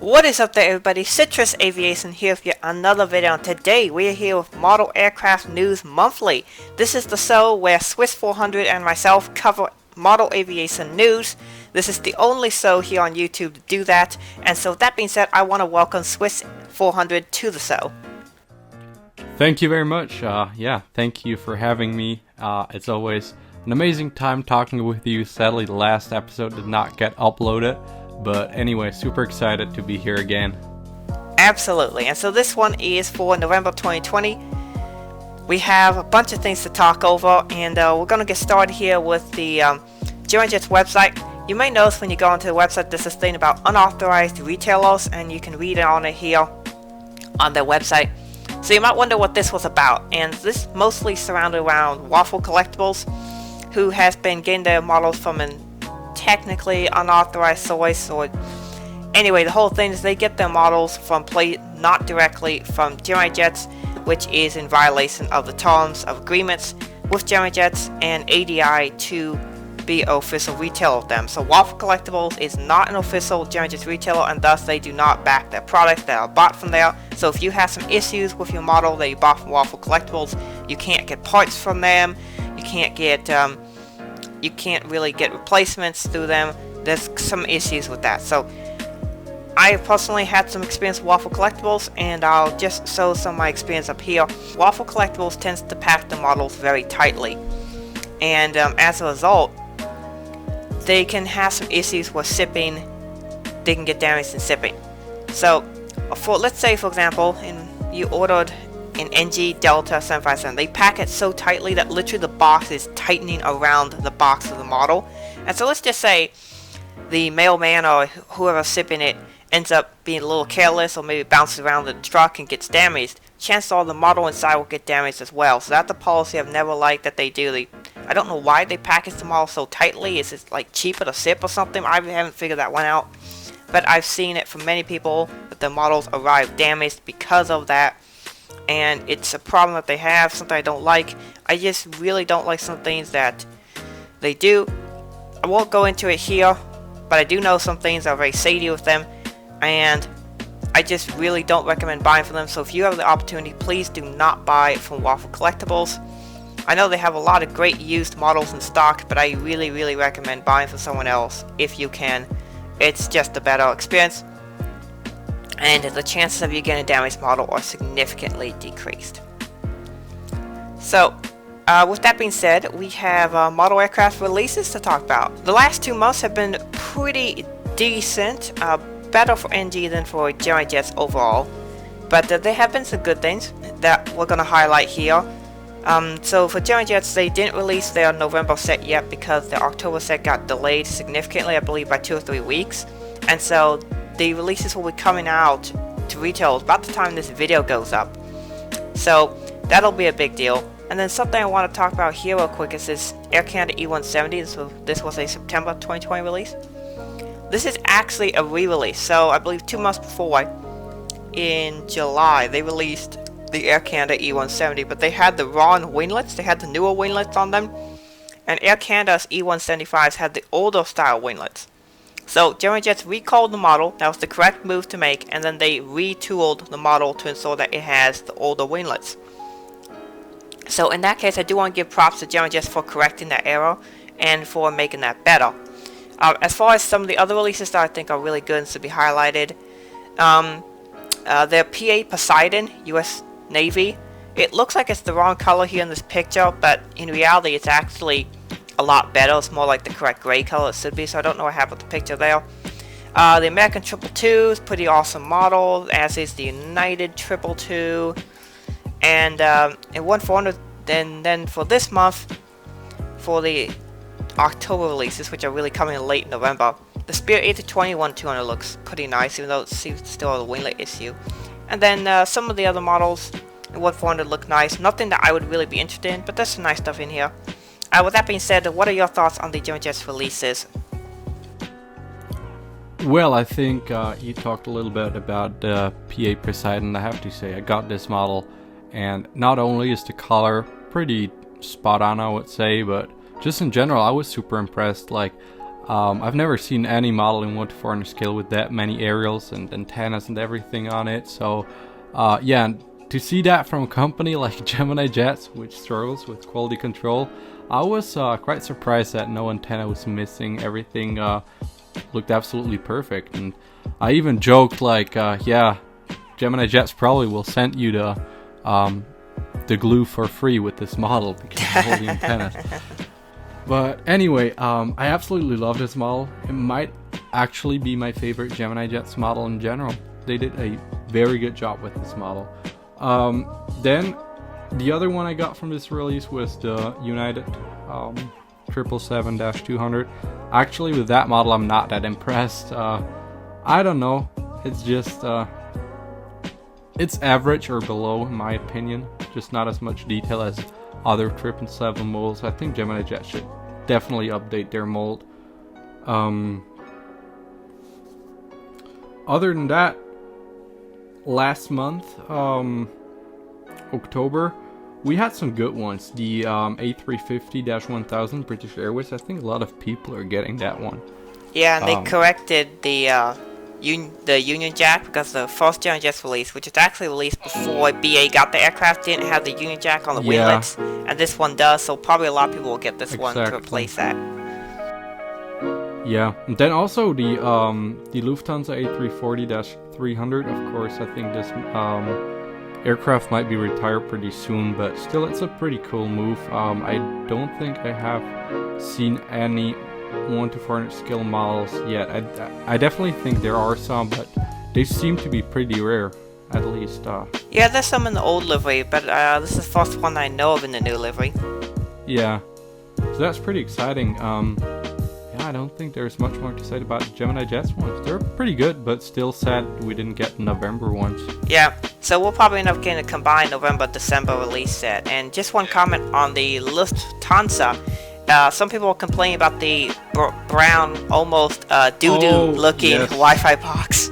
What is up there, everybody? Citrus Aviation here with yet another video, and today we are here with Model Aircraft News Monthly. This is the show where Swiss 400 and myself cover model aviation news. This is the only show here on YouTube to do that, and so with that being said, I want to welcome Swiss 400 to the show. Thank you very much. Thank you for having me. It's always an amazing time talking with you. Sadly, the last episode did not get uploaded. But anyway, super excited to be here again. Absolutely. And so this one is for November 2020. We have a bunch of things to talk over, and we're going to get started here with the Germanjet's website. You may notice when you go onto the website, there's this thing about unauthorized retailers, and you can read it on it here on their website. So you might wonder what this was about, and this mostly surrounded around Waffle Collectibles, who has been getting their models from an technically unauthorized source. Or anyway, the whole thing is they get their models from not directly from Germanjets, which is in violation of the terms of agreements with Germanjets and ADI to be an official retailer of them. So Waffle Collectibles is not an official Germanjets retailer, and thus they do not back their products that are bought from there. So if you have some issues with your model that you bought from Waffle Collectibles, you can't get parts from them, you can't really get replacements through them. There's some issues with that. So I personally had some experience with Waffle Collectibles, and I'll just show some of my experience up here. Waffle Collectibles tends to pack the models very tightly, and as a result, they can have some issues with shipping. They can get damaged in shipping. So let's say, for example, you ordered an NG Delta 757. They pack it so tightly that literally the box is tightening around the box of the model. And so let's just say the mailman or whoever's shipping it ends up being a little careless, or maybe bounces around the truck and gets damaged. Chances are the model inside will get damaged as well. So that's the policy I've never liked that they do. I don't know why they package the model so tightly. Is it like cheaper to ship or something? I haven't figured that one out. But I've seen it from many people that the models arrive damaged because of that. And it's a problem that they have, something I don't like. I just really don't like some things that they do. I won't go into it here, but I do know some things that are very shady with them, and I just really don't recommend buying from them. So if you have the opportunity, please do not buy from Waffle Collectibles. I know they have a lot of great used models in stock, but I really recommend buying from someone else if you can. It's just a better experience, and the chances of you getting a damaged model are significantly decreased. So, with that being said, we have model aircraft releases to talk about. The last 2 months have been pretty decent, better for NG than for Germanjets overall, but there have been some good things that we're going to highlight here. So for Germanjets, they didn't release their November set yet because their October set got delayed significantly, I believe by 2 or 3 weeks, and so the releases will be coming out to retail about the time this video goes up. So that'll be a big deal. And then something I want to talk about here real quick is this Air Canada E170. So this was a September 2020 release. This is actually a re-release. So I believe 2 months before, in July, they released the Air Canada E170, but they had the wrong winglets. They had the newer winglets on them, and Air Canada's E175s had the older style winglets. So Germanjets recalled the model. That was the correct move to make, and then they retooled the model to ensure that it has the older winglets. So in that case, I do want to give props to Germanjets for correcting that error and for making that better. As far as some of the other releases that I think are really good and should be highlighted, their PA Poseidon, US Navy. It looks like it's the wrong color here in this picture, but in reality it's actually a lot better. It's more like the correct gray color it should be, so I don't know what happened with the picture there. The American 222 is pretty awesome model, as is the United 222, and 1400. Then for this month, for the October releases, which are really coming in late November, the Spirit A320 1200 looks pretty nice, even though it seems to still have a winglet issue. And then some of the other models in 1400 look nice. Nothing that I would really be interested in, but there's some nice stuff in here. With that being said, what are your thoughts on the Germanjets releases? Well, I think you talked a little bit about PA Poseidon. I have to say, I got this model, and not only is the color pretty spot on, I would say, but just in general, I was super impressed. Like, I've never seen any model in 1:400 scale with that many aerials and antennas and everything on it. So yeah, and to see that from a company like Gemini Jets, which struggles with quality control, I was quite surprised that no antenna was missing. Everything looked absolutely perfect, and I even joked like, yeah, Gemini Jets probably will send you the glue for free with this model because of all the antennas. But anyway, I absolutely love this model. It might actually be my favorite Gemini Jets model in general. They did a very good job with this model. Then the other one I got from this release was the United 777-200. Actually, with that model, I'm not that impressed. I don't know. It's just it's average or below in my opinion. Just not as much detail as other 777 molds. I think Gemini Jet should definitely update their mold. Other than that, last month, October, we had some good ones. The A350-1000 British Airways. I think a lot of people are getting that one. Yeah, and they corrected the Union Jack, because the first Gen Jets release, which was actually released before BA got the aircraft, didn't have the Union Jack on the winglets, and this one does, so probably a lot of people will get this one to replace that. Yeah, and then also the Lufthansa A340-300, of course. I think this aircraft might be retired pretty soon, but still it's a pretty cool move. I don't think I have seen any 1:400 scale models yet. I definitely think there are some, but they seem to be pretty rare, at least. Yeah, there's some in the old livery, but this is the first one I know of in the new livery. Yeah, so that's pretty exciting. Yeah, I don't think there's much more to say about Gemini Jets ones. They're pretty good, but still sad we didn't get November ones. Yeah, so we'll probably end up getting a combined November-December release set. And just one comment on the Lufthansa. Some people are complaining about the brown, almost doo-doo looking Wi-Fi box.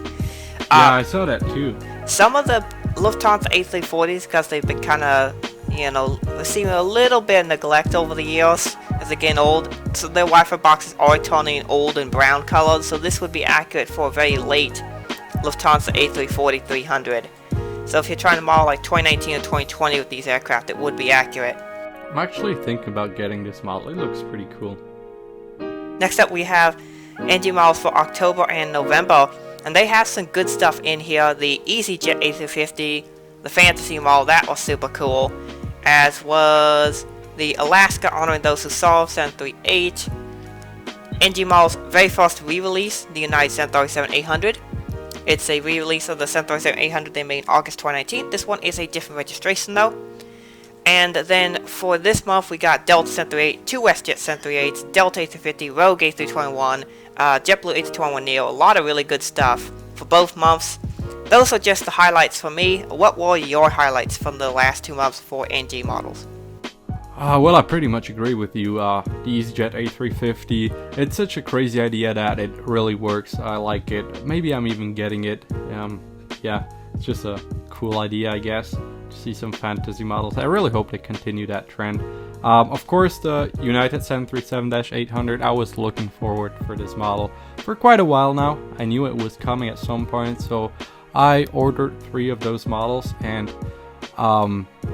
Yeah, I saw that too. Some of the Lufthansa A340s, because they've been kind of, receiving a little bit of neglect over the years as they're getting old, so their Wi-Fi boxes are turning old and brown colored, so this would be accurate for a very late Lufthansa A340-300. So if you're trying to model like 2019 or 2020 with these aircraft, it would be accurate. I'm actually thinking about getting this model. It looks pretty cool. Next up we have NG models for October and November, and they have some good stuff in here. The EasyJet A350, the Fantasy model, that was super cool, as was the Alaska honoring those who served 738. NG models very first re-release, the United 737-800. It's a re-release of the 737-800 they made in August 2019. This one is a different registration though. And then for this month we got Delta 738, two WestJet 738s, Delta A350, Rogue A321, JetBlue A321neo, a lot of really good stuff for both months. Those are just the highlights for me. What were your highlights from the last 2 months for NG models? Well, I pretty much agree with you. The EasyJet A350, it's such a crazy idea that it really works. I like it. Maybe I'm even getting it. Yeah, it's just a cool idea, I guess, to see some fantasy models. I really hope they continue that trend. Of course, the United 737-800, I was looking forward for this model for quite a while now. I knew it was coming at some point, so I ordered 3 of those models, and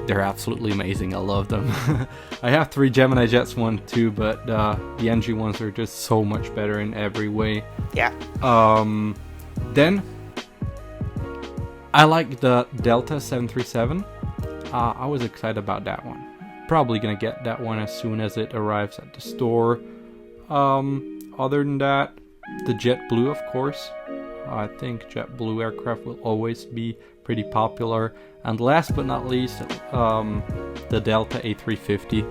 they're absolutely amazing. I love them. I have 3 Gemini Jets one too, but the NG ones are just so much better in every way. Yeah. Then I like the Delta 737. I was excited about that one. Probably gonna get that one as soon as it arrives at the store. Other than that, the JetBlue, of course. I think JetBlue aircraft will always be pretty popular. And last but not least, the Delta A350.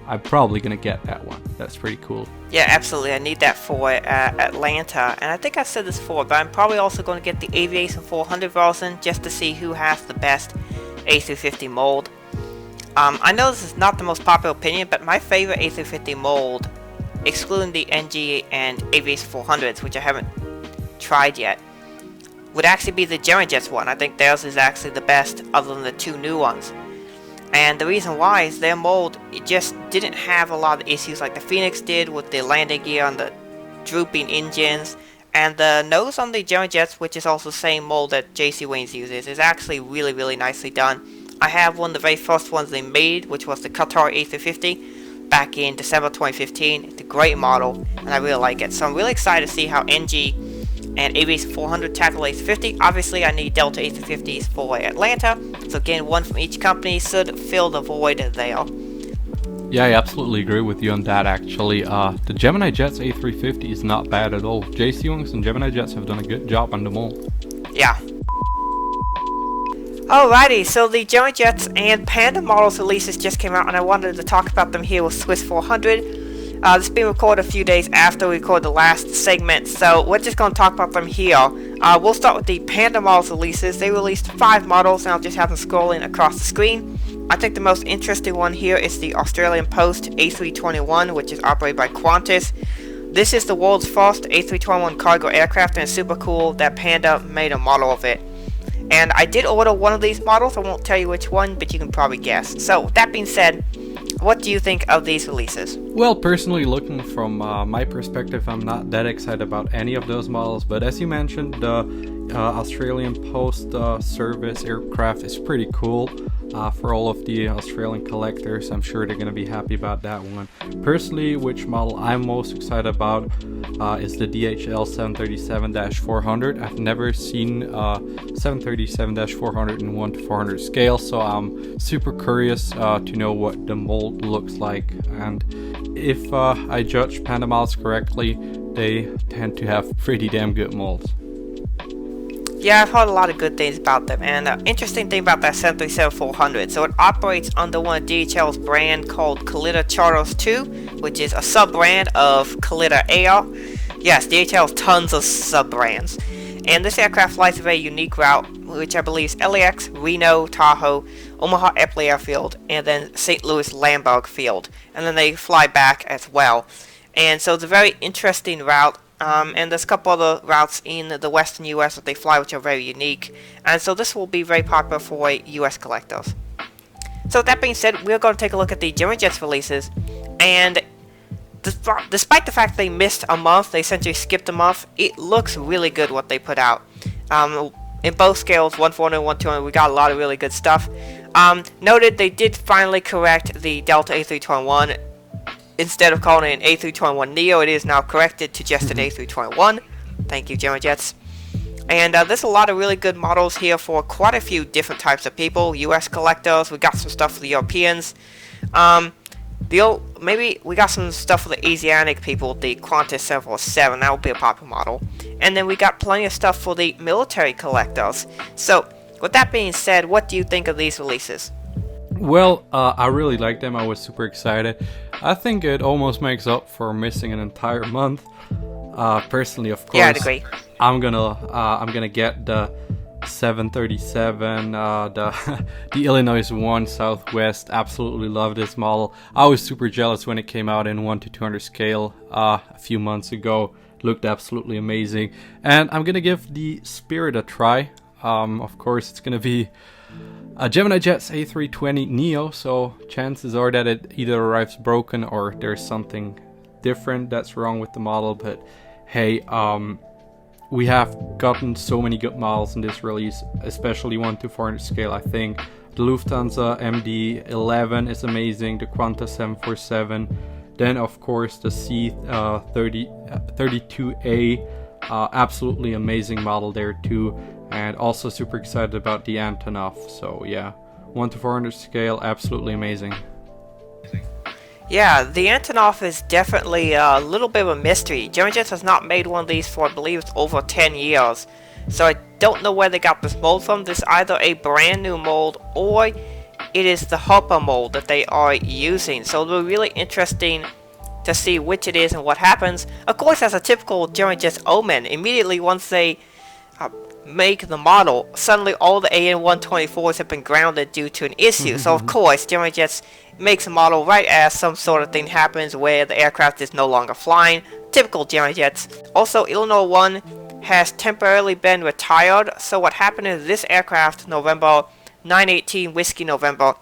I'm probably gonna get that one. That's pretty cool. Yeah, absolutely. I need that for Atlanta. And I think I said this before, but I'm probably also going to get the Aviation 400 version just to see who has the best A350 mold. I know this is not the most popular opinion, but my favorite A350 mold, excluding the NG and Aviation 400s, which I haven't tried yet, would actually be the Gemini Jets one. I think theirs is actually the best other than the 2 new ones. And the reason why is their mold, it just didn't have a lot of issues like the Phoenix did with the landing gear and the drooping engines, and the nose on the German jets, which is also the same mold that JC Waynes uses, is actually really, really nicely done. I have one of the very first ones they made, which was the Qatar A350 back in December 2015. It's a great model, and I really like it. So I'm really excited to see how NG and Aviation 400 tackle A350. Obviously, I need Delta A350s for Atlanta, so again, one from each company should fill the void there. Yeah, I absolutely agree with you on that, actually. The Gemini Jets A350 is not bad at all. JC Wings and Gemini Jets have done a good job on them all. Yeah. Alrighty, so the Gemini Jets and Panda models releases just came out, and I wanted to talk about them here with Swiss 400. This is being recorded a few days after we recorded the last segment, so we're just going to talk about them here. We'll start with the Panda models releases. They released 5 models, and I'll just have them scrolling across the screen. I think the most interesting one here is the Australian Post A321, which is operated by Qantas. This is the world's first A321 cargo aircraft, and it's super cool that Panda made a model of it. And I did order one of these models. I won't tell you which one, but you can probably guess. So, that being said, what do you think of these releases? Well, personally, looking from my perspective, I'm not that excited about any of those models, but as you mentioned, the Australian Post Service aircraft is pretty cool. For all of the Australian collectors, I'm sure they're going to be happy about that one. Personally, which model I'm most excited about is the DHL 737-400. I've never seen 737-400 in 1:400 scale, so I'm super curious to know what the mold looks like. And if I judge Panda models correctly, they tend to have pretty damn good molds. Yeah, I've heard a lot of good things about them, and interesting thing about that 737-400, so it operates under one of DHL's brand called Kalitta Charters 2, which is a sub-brand of Kalitta Air. Yes, DHL has tons of sub-brands, and this aircraft flies a very unique route, which I believe is LAX, Reno, Tahoe, Omaha Eppley Airfield, and then St. Louis Lamberg Field, and then they fly back as well. And so it's a very interesting route. And there's a couple other routes in the western US that they fly which are very unique, and so this will be very popular for US collectors. So with that being said, we're going to take a look at the Gemini Jets releases, and despite the fact they missed a month, they essentially skipped a month, it looks really good what they put out. In both scales, 140 and 1200, we got a lot of really good stuff. Noted they did finally correct the Delta A321. Instead of calling it an A321neo, it is now corrected to just an A321. Thank you, Gemini Jets. And there's a lot of really good models here for quite a few different types of people. US collectors, we got some stuff for the Europeans. Maybe we got some stuff for the Asiatic people, the Qantas 747, that will be a popular model. And then we got plenty of stuff for the military collectors. So, with that being said, what do you think of these releases? Well, I really like them. I was super excited. I think it almost makes up for missing an entire month. Personally, of course, yeah, I'd agree. I'm gonna get the 737, the Illinois 1 Southwest. Absolutely love this model. I was super jealous when it came out in 1:200 scale a few months ago. Looked absolutely amazing, and I'm gonna give the Spirit a try. Of course, it's gonna be a Gemini Jets A320neo, so chances are that it either arrives broken or there's something different that's wrong with the model. But hey, we have gotten so many good models in this release, especially 1:400 scale. I think the Lufthansa MD-11 is amazing, the Qantas 747, then of course the C32A, absolutely amazing model there too. And also super excited about the Antonov. So yeah, 1:400 scale, absolutely amazing. Yeah, the Antonov is definitely a little bit of a mystery. Gemini Jets has not made one of these for, I believe, it's over 10 years. So I don't know where they got this mold from. This is either a brand new mold or it is the Hopper mold that they are using. So it'll be really interesting to see which it is and what happens. Of course, as a typical Gemini Jets omen, immediately once they make the model, suddenly all the AN-124s have been grounded due to an issue. So of course, Gemini Jets makes a model right as some sort of thing happens where the aircraft is no longer flying. Typical Gemini Jets. Also, Illinois 1 has temporarily been retired. So what happened is this aircraft, November 918 Whiskey November,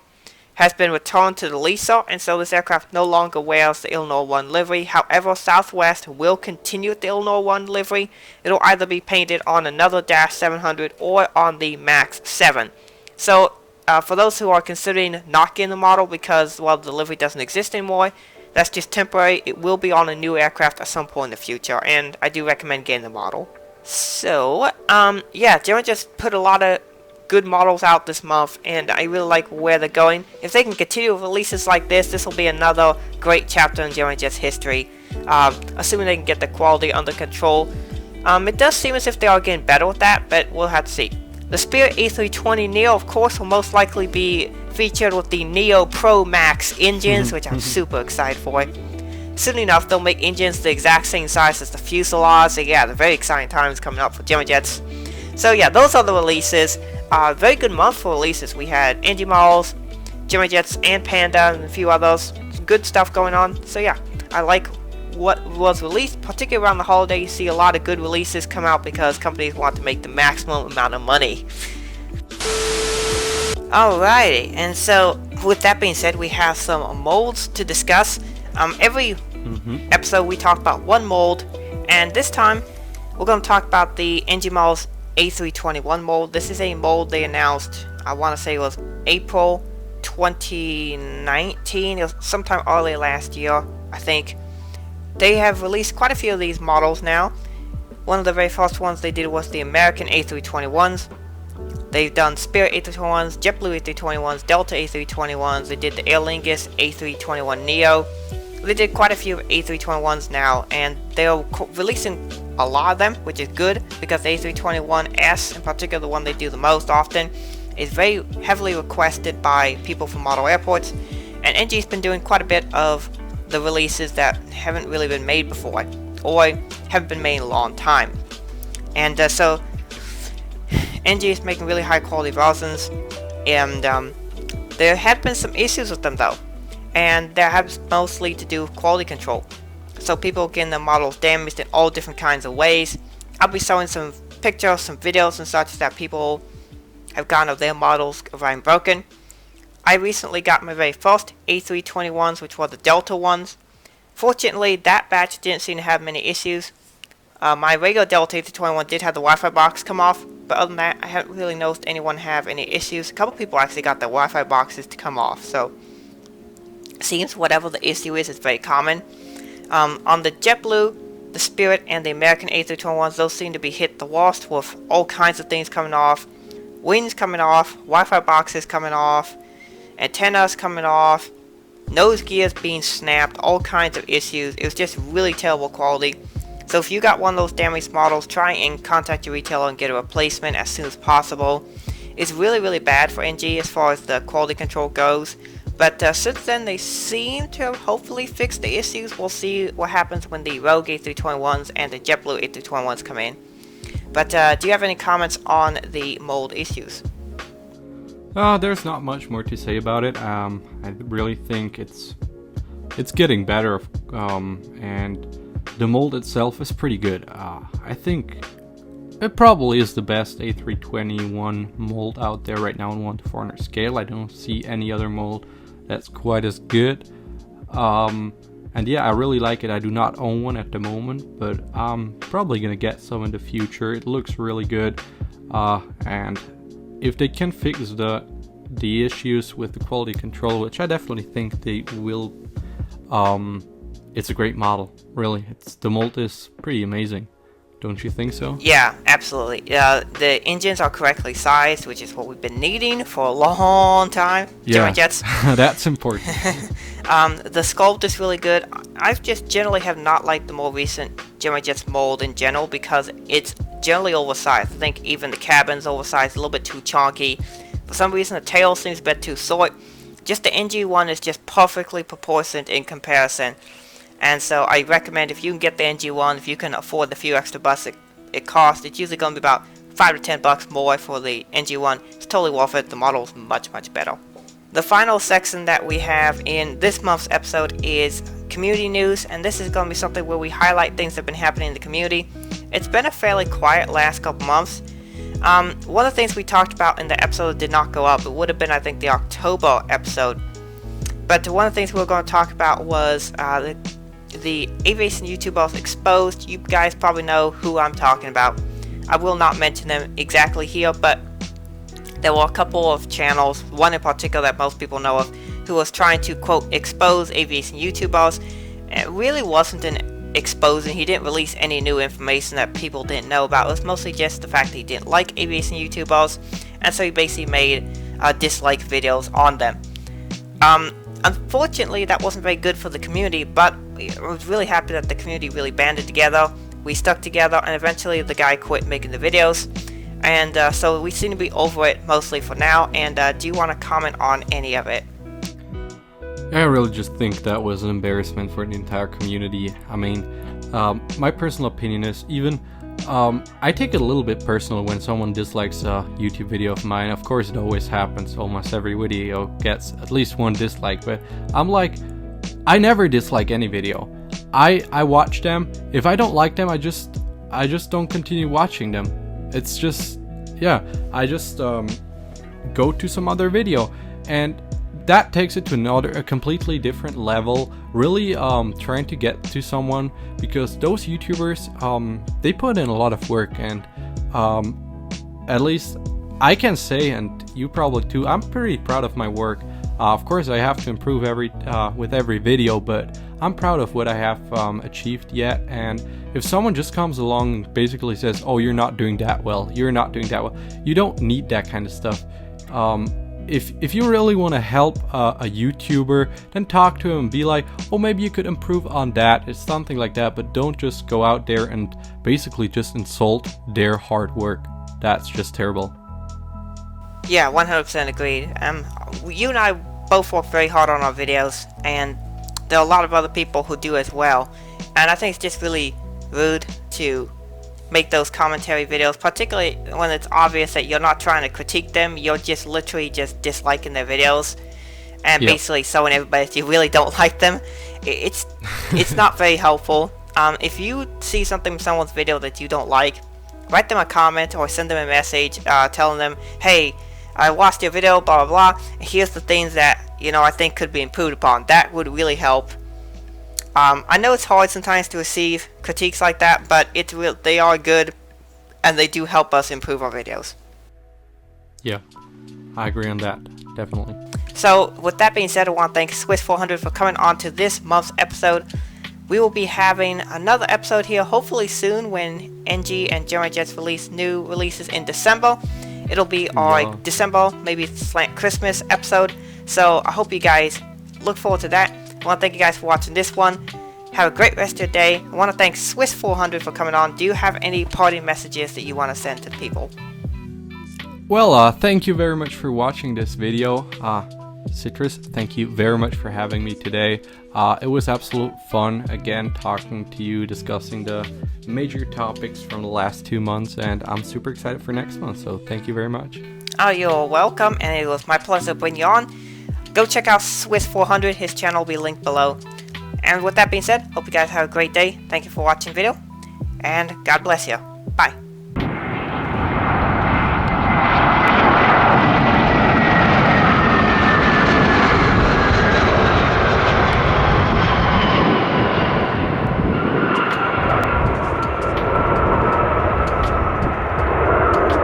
has been returned to the leaser, and so this aircraft no longer wears the Illinois 1 livery. However, Southwest will continue with the Illinois 1 livery. It'll either be painted on another Dash 700 or on the MAX 7. So, for those who are considering not getting the model because, well, the livery doesn't exist anymore, that's just temporary. It will be on a new aircraft at some point in the future, and I do recommend getting the model. So, yeah, German just put a lot of good models out this month, and I really like where they're going. If they can continue with releases like this will be another great chapter in German Jet's history, assuming they can get the quality under control. It does seem as if they are getting better with that, but we'll have to see. The Spirit A320neo, of course, will most likely be featured with the Neo Pro Max engines, which I'm super excited for. Soon enough, they'll make engines the exact same size as the fuselage. So yeah, the very exciting times coming up for German Jets. So yeah, those are the releases. Very good month for releases. We had NG Models, German Jets, and Panda, and a few others. Some good stuff going on. So yeah, I like what was released, particularly around the holiday. You see a lot of good releases come out because companies want to make the maximum amount of money. Alrighty, and so with that being said, we have some molds to discuss. Every episode we talk about one mold, and this time we're going to talk about the NG Models A321 mold. This is a mold they announced, I want to say it was April 2019, it was sometime early last year, I think. They have released quite a few of these models now. One of the very first ones they did was the American A321s. They've done Spirit A321s, JetBlue A321s, Delta A321s, they did the Aer Lingus A321neo. They did quite a few A321s now, and they're releasing a lot of them, which is good because the A321S, in particular the one they do the most often, is very heavily requested by people from model airports, and NG's been doing quite a bit of the releases that haven't really been made before, or haven't been made in a long time. And so NG is making really high quality versions, and there have been some issues with them though, and that has mostly to do with quality control. So people getting the models damaged in all different kinds of ways. I'll be showing some pictures, some videos and such that people have gotten of their models running broken. I recently got my very first A321s, which were the Delta ones. Fortunately, that batch didn't seem to have many issues. My regular Delta A321 did have the Wi-Fi box come off, but other than that, I haven't really noticed anyone have any issues. A couple people actually got the Wi-Fi boxes to come off, so it seems whatever the issue is very common. On the JetBlue, the Spirit, and the American A321s, those seem to be hit the worst with all kinds of things coming off. Wings coming off, Wi-Fi boxes coming off, antennas coming off, nose gears being snapped, all kinds of issues. It was just really terrible quality. So if you got one of those damaged models, try and contact your retailer and get a replacement as soon as possible. It's really, really bad for NG as far as the quality control goes. But since then, they seem to have hopefully fixed the issues. We'll see what happens when the Rogue A321s and the JetBlue A321s come in. But do you have any comments on the mold issues? There's not much more to say about it. I really think it's getting better, and the mold itself is pretty good. I think it probably is the best A321 mold out there right now on 1 to 400 scale. I don't see any other mold that's quite as good. And yeah, I really like it. I do not own one at the moment, but I'm probably gonna get some in the future. It looks really good, and if they can fix the issues with the quality control, which I definitely think they will, it's a great model. Really, the mold is pretty amazing. Don't you think so? Yeah, absolutely. The engines are correctly sized, which is what we've been needing for a long time. Yeah, German Jets. That's important. The sculpt is really good. I just generally have not liked the more recent German Jets mold in general because it's generally oversized. I think even the cabin's oversized, a little bit too chunky. For some reason, the tail seems a bit too short. Just the NG one is just perfectly proportioned in comparison. And so I recommend if you can get the NG one, if you can afford the few extra bucks it costs, it's usually going to be about $5 to $10 more for the NG one. It's totally worth it. The model's much, much better. The final section that we have in this month's episode is community news, and this is going to be something where we highlight things that have been happening in the community. It's been a fairly quiet last couple months. One of the things we talked about in the episode that did not go up, it would have been, I think, the October episode. But one of the things we were going to talk about was the aviation YouTubers exposed. You guys probably know who I'm talking about. I will not mention them exactly here, but there were a couple of channels, one in particular that most people know of, who was trying to, quote, expose aviation YouTubers. And it really wasn't an exposing. He didn't release any new information that people didn't know about. It was mostly just the fact that he didn't like aviation YouTubers, and so he basically made dislike videos on them. Unfortunately, that wasn't very good for the community, but I was really happy that the community really banded together. We stuck together, and eventually the guy quit making the videos. And so we seem to be over it mostly for now. And do you want to comment on any of it? I really just think that was an embarrassment for the entire community. I mean, my personal opinion is I take it a little bit personal when someone dislikes a YouTube video of mine. Of course, it always happens. Almost every video gets at least one dislike. But I'm like, I never dislike any video. I watch them. If I don't like them, I just don't continue watching them. It's just, yeah, I just go to some other video, and that takes it to a completely different level. Really trying to get to someone, because those YouTubers, they put in a lot of work, and at least I can say, and you probably too, I'm pretty proud of my work. Of course, I have to improve with every video, but I'm proud of what I have achieved yet. And if someone just comes along and basically says, "Oh, you're not doing that well," you don't need that kind of stuff. If you really want to help a YouTuber, then talk to him and be like, "Oh, maybe you could improve on that." It's something like that, but don't just go out there and basically just insult their hard work. That's just terrible. Yeah, 100% agreed. You and I both work very hard on our videos, and there are a lot of other people who do as well. And I think it's just really rude to make those commentary videos, particularly when it's obvious that you're not trying to critique them, you're just literally just disliking their videos, and basically showing everybody that you really don't like them. It's not very helpful. If you see something in someone's video that you don't like, write them a comment or send them a message telling them, "Hey, I watched your video, blah blah blah. Here's the things that I think could be improved upon." That would really help. I know it's hard sometimes to receive critiques like that, but they are good, and they do help us improve our videos. Yeah, I agree on that, definitely. So, with that being said, I want to thank Swiss400 for coming on to this month's episode. We will be having another episode here, hopefully soon, when NG and German Jets release new releases in December. It'll be our December, maybe slant Christmas episode. So I hope you guys look forward to that. I want to thank you guys for watching this one. Have a great rest of your day. I want to thank Swiss400 for coming on. Do you have any parting messages that you want to send to the people? Well, thank you very much for watching this video. Citrus, thank you very much for having me today. It was absolute fun, again, talking to you, discussing the major topics from the last 2 months, and I'm super excited for next month, so thank you very much. Oh, you're welcome, and it was my pleasure to bring you on. Go check out Swiss400, his channel will be linked below. And with that being said, hope you guys have a great day. Thank you for watching the video, and God bless you. Bye.